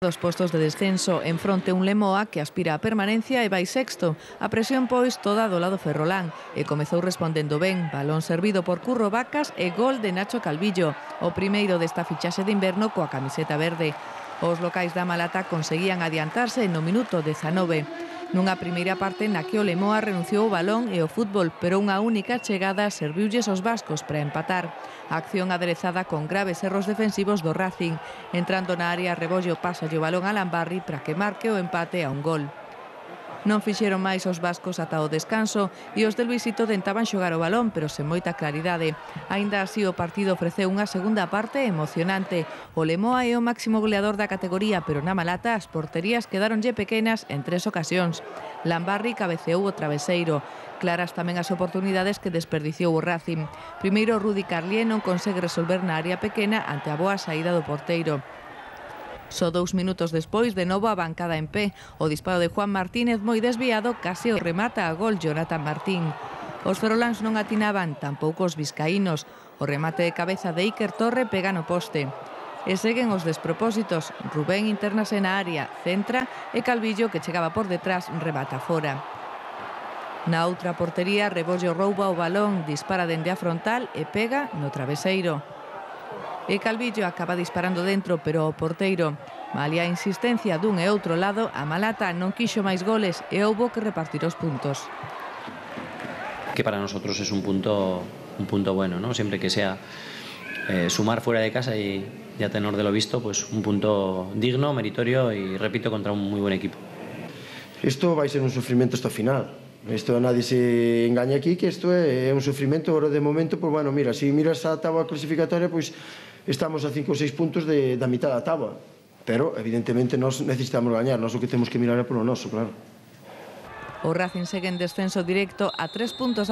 Dos postos de descenso en fronte un Lemoa que aspira a permanencia e vai sexto. A presión pois toda do lado ferrolán e comezou respondendo ben. Balón servido por Curro Vacas e gol de Nacho Calvillo, o primeiro desta fichaxe de inverno coa camiseta verde. Os locais da Malata conseguían adiantarse no minuto 19. Nunha primeira parte na que o Lemoa renunciou ao balón e ao fútbol, pero unha única chegada serviulles aos vascos para empatar. A acción aderezada con graves erros defensivos do Racing. Entrando na área, Rebollo pasa o balón a Lambarri para que marque o empate a un gol. Non fixeron máis os vascos ata o descanso e os de Luisito tentaban xogar o balón, pero sen moita claridade. Aínda así, o partido ofreceu unha segunda parte emocionante. O Lemoa é o máximo goleador da categoría, pero na Malata as porterías quedáronlle pequenas en 3 ocasións. Lambarri cabeceou o traveseiro. Claras tamén as oportunidades que desperdiciou o Racing. Primeiro, Rudi Carlié non consegue resolver na área pequena ante a boa saída do porteiro. Só 2 minutos despois, de novo a bancada en pé. O disparo de Juan Martínez moi desviado case o remata a gol Jonathan Martín. Os feroláns non atinaban, tampouco os vizcaínos. O remate de cabeza de Iker Torre pega no poste. E seguen os despropósitos. Rubén internase na área, centra e Calvillo, que chegaba por detrás, rebata fora. Na outra portería, Rebollo rouba o balón, dispara dende a frontal e pega no traveseiro. E Calvillo acaba disparando dentro, pero o porteiro, malia a insistencia dun e outro lado, a Malata non quixo máis goles e houbo que repartir os puntos. Que para nosotros es un punto bueno, ¿no? Siempre que sea sumar fuera de casa y a tenor de lo visto, pues un punto digno, meritorio y, repito, contra un muy buen equipo. Isto vai ser un sufrimento hasta o final. Isto nadie se engaña aquí que isto é un sufrimento. Agora de momento, pues bueno, mira, se miras a táboa clasificatoria, pues estamos a 5 ou 6 puntos da mitad da táboa, pero evidentemente nós necesitamos gañar, nós o que temos que mirar é polo noso, claro. O Racing segue en descenso directo a 3 puntos